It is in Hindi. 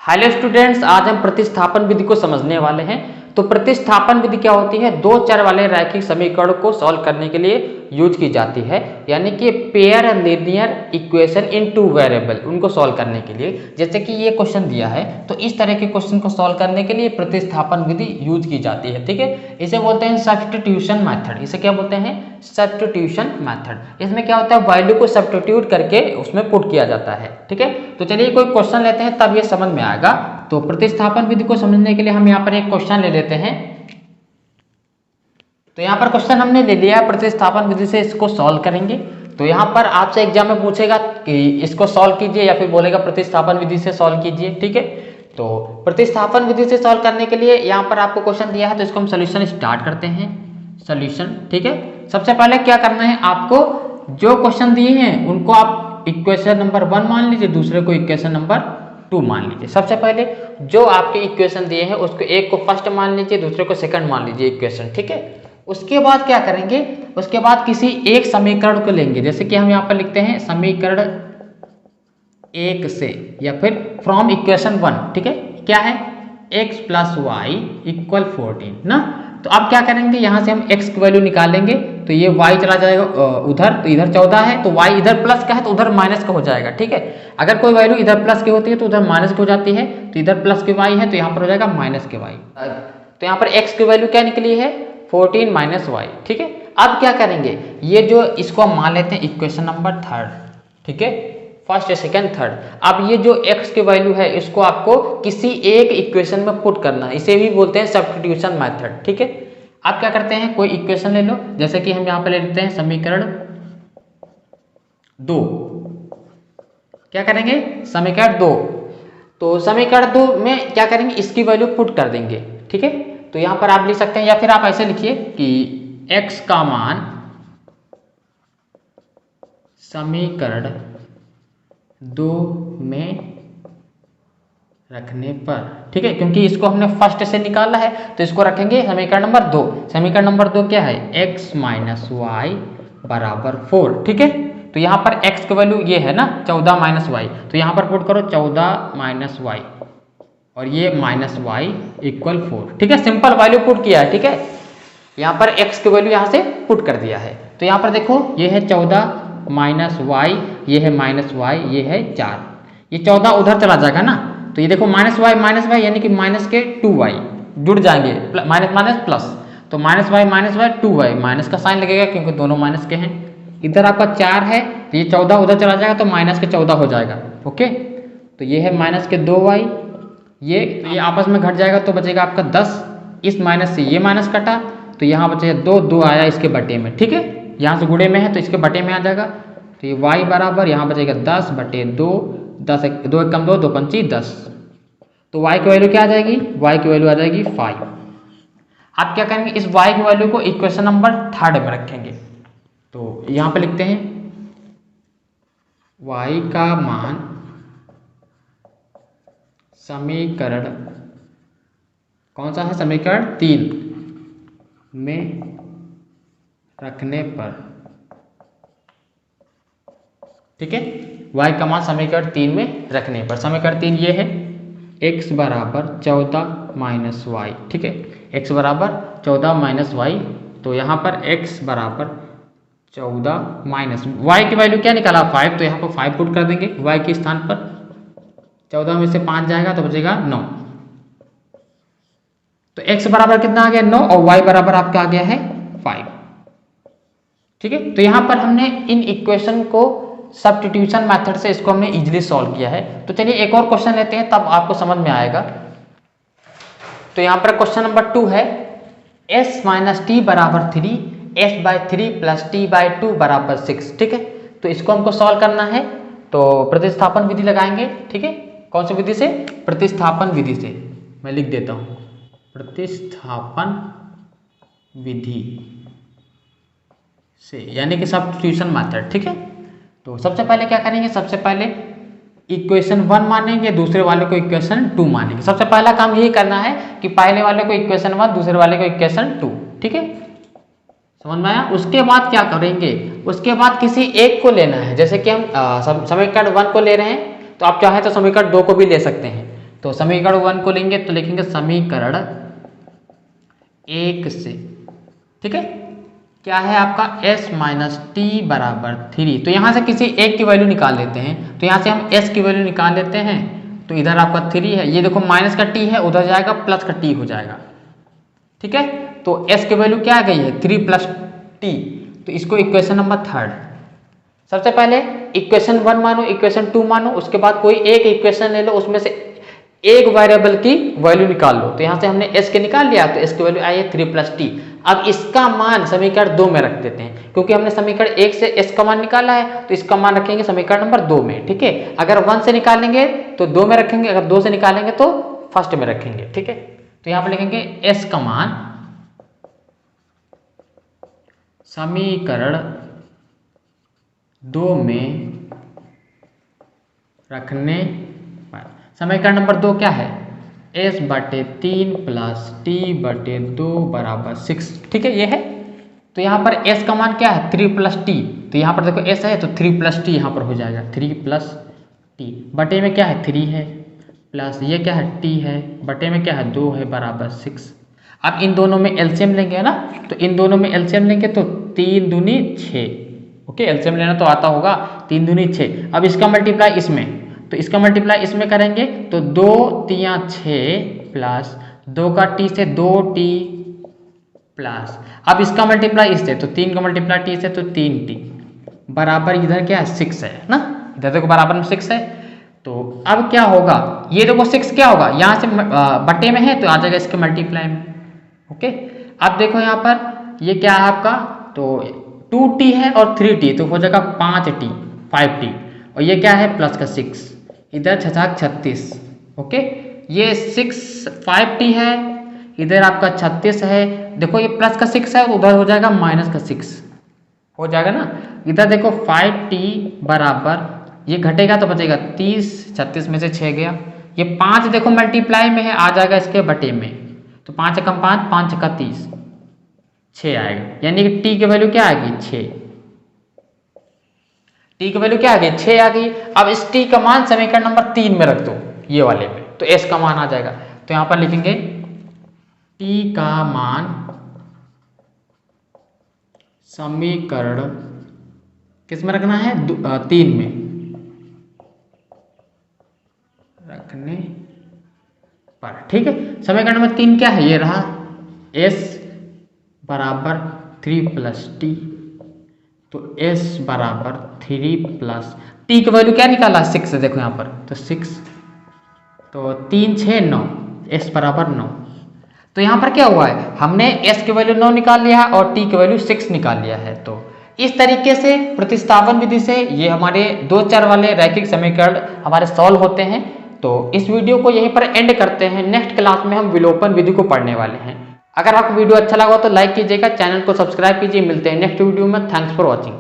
हेलो स्टूडेंट्स, आज हम प्रतिस्थापन विधि को समझने वाले हैं। तो प्रतिस्थापन विधि क्या होती है? दो चर वाले रैखिक समीकरण को सॉल्व करने के लिए यूज की जाती है, यानी कि pair linear equation in two variable, उनको सॉल्व करने के लिए। जैसे कि ये क्वेश्चन दिया है, तो इस तरह के क्वेश्चन को सॉल्व करने के लिए प्रतिस्थापन विधि यूज की जाती है। ठीक है, इसे बोलते हैं सब्स्टिट्यूशन मेथड। इसे क्या बोलते हैं? Substitution method. इसमें क्या होता है? वैल्यू को सब्स्टिट्यूट करके उसमें पुट किया जाता है। ठीक है, तो चलिए कोई क्वेश्चन लेते हैं, तब ये समझ में आएगा। तो प्रतिस्थापन विधि को समझने के लिए हम यहाँ पर एक क्वेश्चन ले लेते हैं। तो यहाँ पर क्वेश्चन हमने ले लिया, प्रतिस्थापन विधि से इसको सॉल्व करेंगे। तो यहाँ पर आपसे एग्जाम में पूछेगा कि इसको सॉल्व कीजिए, या फिर बोलेगा प्रतिस्थापन विधि से सॉल्व कीजिए। ठीक है, तो प्रतिस्थापन विधि से सॉल्व करने के लिए यहाँ पर आपको क्वेश्चन दिया है, तो इसको हम सोल्यूशन स्टार्ट करते हैं। सोल्यूशन, ठीक है। सबसे पहले क्या करना है, आपको जो क्वेश्चन दिए हैं उनको आप इक्वेशन नंबर 1 मान लीजिए, दूसरे को इक्वेशन नंबर 2 मान लीजिए। सबसे पहले जो आपके इक्वेशन दिए हैं उसको एक को फर्स्ट मान लीजिए, दूसरे को सेकंड मान लीजिए इक्वेशन। ठीक है, उसके बाद क्या करेंगे, उसके बाद किसी एक समीकरण को लेंगे। जैसे कि हम यहाँ पर लिखते हैं समीकरण 1 से, या फिर फ्रॉम इक्वेशन 1। ठीक है, क्या है? x प्लस वाई इक्वल 14 ना। तो अब क्या करेंगे, यहाँ से हम x की वैल्यू निकालेंगे, तो ये y चला जाएगा उधर, तो इधर 14 है, तो y इधर प्लस का है तो उधर माइनस का हो जाएगा। ठीक है, अगर कोई वैल्यू इधर प्लस की होती है तो उधर माइनस की हो जाती है, तो इधर प्लस के y है तो यहाँ पर हो जाएगा माइनस के y। तो यहाँ पर x की वैल्यू क्या निकली है? 14 माइनस वाई। ठीक है, अब क्या करेंगे, ये जो इसको हम मान लेते हैं इक्वेशन नंबर 3। ठीक है, फर्स्ट सेकंड थर्ड। अब ये जो x की वैल्यू है इसको आपको किसी एक इक्वेशन में पुट करना है, इसे भी बोलते हैं सब्स्टिट्यूशन मेथड। ठीक है, आप क्या करते हैं, कोई इक्वेशन ले लो। जैसे कि हम यहाँ पे ले लेते हैं समीकरण 2। क्या करेंगे? समीकरण 2। तो समीकरण 2 में क्या करेंगे, इसकी वैल्यू पुट कर देंगे। ठीक है, तो यहाँ पर आप लिख सकते हैं, या फिर आप ऐसे लिखिए कि x का मान समीकरण 2 में रखने पर। ठीक है, क्योंकि इसको हमने फर्स्ट से निकाला है तो इसको रखेंगे समीकरण नंबर 2। समीकरण नंबर 2 क्या है? x माइनस वाई बराबर 4। ठीक है, तो यहाँ पर x की वैल्यू ये है ना 14 माइनस वाई, तो यहाँ पर पुट करो 14 माइनस वाई, और ये माइनस वाई इक्वल 4। ठीक है, सिंपल वैल्यू पुट किया है। ठीक है, यहाँ पर x की वैल्यू यहाँ से पुट कर दिया है। तो यहाँ पर देखो, ये है 14 माइनस वाई, ये है माइनस वाई, ये है 4, ये 14 उधर चला जाएगा ना, तो ये देखो माइनस वाई यानी कि माइनस के 2y जुड़ जाएंगे, माइनस माइनस प्लस, तो माइनस वाई 2y, माइनस का साइन लगेगा क्योंकि दोनों माइनस के हैं। इधर आपका 4 है, तो ये 14 उधर चला जाएगा तो माइनस के 14 हो जाएगा। ओके, तो ये है माइनस के 2y, ये आपस में घट जाएगा तो बचेगा आपका 10। इस माइनस से ये माइनस कटा, तो यहाँ बचेगा 2 आया इसके बटे में। ठीक है, यहाँ से गुणे में है तो इसके बटे में आ जाएगा, तो ये y बराबर यहाँ बचेगा 10 बटे 2, 10 2 1 कम 2 2 पंची 10। तो y की वैल्यू क्या आ जाएगी? y की वैल्यू आ जाएगी 5। आप क्या करेंगे, इस y की वैल्यू को इक्वेशन नंबर 3 में रखेंगे। तो यहाँ पे लिखते हैं y का मान समीकरण कौन सा है? समीकरण 3 में रखने पर। ठीक है, y का मान समीकरण 3 में रखने पर। समीकरण 3 ये है, x बराबर 14 माइनस वाई। ठीक है, x बराबर 14 माइनस वाई, तो यहाँ पर x बराबर 14 माइनस y की वैल्यू क्या निकाला? 5, तो यहाँ पर 5 पुट कर देंगे y के स्थान पर। 14 में से 5 जाएगा तो बचेगा 9, तो x बराबर कितना आ गया? 9, और y बराबर आपका आ गया है 5। ठीक है, तो यहाँ पर हमने इन इक्वेशन को सब्स्टिट्यूशन मेथड से इसको हमने इजीली सॉल्व किया है। तो चलिए एक और क्वेश्चन लेते हैं, तब आपको समझ में आएगा। तो यहाँ पर क्वेश्चन नंबर 2 है, s माइनस टी बराबर 3, s by 3 plus T by 2 बराबर 6। ठीक है, तो इसको हमको सॉल्व करना है, तो प्रतिस्थापन विधि लगाएंगे। ठीक है, कौन सी विधि से? प्रतिस्थापन विधि से। मैं लिख देता हूँ, प्रतिस्थापन विधि से, यानी कि सब्स्टिट्यूशन मेथड। ठीक है, तो सबसे पहले क्या करेंगे, सबसे पहले इक्वेशन 1 मानेंगे, दूसरे वाले को इक्वेशन 2 मानेंगे। सबसे पहला काम यही करना है कि पहले वाले को इक्वेशन 1, दूसरे वाले को इक्वेशन 2। ठीक है, समझ में आया? उसके बाद क्या करेंगे, उसके बाद किसी एक को लेना है। जैसे कि हम समीकरण 1 को ले रहे हैं, तो आप चाहें तो समीकरण 2 को भी ले सकते हैं। तो समीकरण 1 को लेंगे तो लिखेंगे समीकरण 1 से, ठीक है, क्या है आपका s माइनस टी बराबर 3। तो यहाँ से किसी एक की वैल्यू निकाल लेते हैं, तो यहाँ से हम s की वैल्यू निकाल लेते हैं, तो इधर आपका 3 है, ये देखो माइनस का t है, उधर जाएगा प्लस का t हो जाएगा, ठीक है। तो s की वैल्यू क्या आ गई है 3 प्लस t, तो इसको इक्वेशन नंबर 3 सबसे पहले इक्वेशन 1 मानो, इक्वेशन 2 मानो, उसके बाद कोई एक इक्वेशन ले लो, उसमें से एक वेरिएबल की वैल्यू निकाल लो। तो यहाँ से हमने s के निकाल लिया, तो s की वैल्यू आई है 3 प्लस टी। अब इसका मान समीकरण 2 में रख देते हैं, क्योंकि हमने समीकरण 1 से s का मान निकाला है, तो इसका मान रखेंगे समीकरण नंबर 2 में, ठीक है। अगर 1 से निकालेंगे तो 2 में रखेंगे, अगर 2 से निकालेंगे तो फर्स्ट में रखेंगे, ठीक है। तो यहाँ पर लिखेंगे s का मान समीकरण 2 में रखने पर समीकरण नंबर 2 क्या है s बटे 3 प्लस टी बटे 2 बराबर 6, ठीक है, ये है। तो यहाँ पर s का मान क्या है 3 प्लस टी, तो यहाँ पर देखो s है तो 3 प्लस टी यहाँ पर हो जाएगा, 3 प्लस टी बटे में क्या है 3 है, प्लस ये क्या है t है, बटे में क्या है 2 है, बराबर 6। अब इन दोनों में एलसीएम लेंगे ना, तो इन दोनों में एलसीएम लेंगे तो 3 दूनी 6, ओके, एलसीएम लेना तो आता होगा, 3 दूनी 6। अब इसका मल्टीप्लाई इसमें, तो इसका मल्टीप्लाई इसमें करेंगे तो 2 3 6 प्लस 2 का टी से 2t प्लस, अब इसका मल्टीप्लाई इससे, तो 3 का मल्टीप्लाई टी से तो 3t बराबर इधर क्या है 6 है ना, इधर देखो बराबर में 6 है। तो अब क्या होगा, ये देखो 6 क्या होगा, यहाँ से बटे में है तो आ जाएगा इसके मल्टीप्लाई में, ओके। अब देखो यहाँ पर ये क्या है आपका, तो 2t है और 3t, तो हो जाएगा 5t 5t, और ये क्या है प्लस का 6, इधर 6 36, ओके। ये 6 5t है, इधर आपका 36 है, देखो ये प्लस का 6 है, उधर हो जाएगा माइनस का 6 हो जाएगा ना। इधर देखो 5t बराबर, ये घटेगा तो बचेगा 30, 36 में से 6 गया, ये 5 देखो मल्टीप्लाई में है, आ जाएगा इसके बटे में, तो 5 कम 5 5 का 30 6 आएगा, यानी कि t की वैल्यू क्या आएगी 6, t की वैल्यू क्या आ गई 6 आ गई। अब इस t का मान समीकरण नंबर 3 में रख दो, ये वाले पे, तो s का मान आ जाएगा। तो यहां पर लिखेंगे t का मान समीकरण किस में रखना है 3 में रखने पर, ठीक है। समीकरण नंबर 3 क्या है, ये रहा s बराबर 3 प्लस टी, तो s बराबर 3 प्लस t की वैल्यू क्या निकाला 6 है, देखो यहाँ पर, तो 6, तो 3 6 9, s बराबर 9। तो यहाँ पर क्या हुआ है, हमने s की वैल्यू 9 निकाल लिया है और t की वैल्यू 6 निकाल लिया है। तो इस तरीके से प्रतिस्थापन विधि से ये हमारे 2 चर वाले रैखिक समीकरण हमारे सॉल्व होते हैं। तो इस वीडियो को यहीं पर एंड करते हैं, नेक्स्ट क्लास में हम विलोपन विधि को पढ़ने वाले हैं। अगर आपको वीडियो अच्छा लगा तो लाइक कीजिएगा, चैनल को सब्सक्राइब कीजिए। मिलते हैं नेक्स्ट वीडियो में, थैंक्स फॉर वॉचिंग।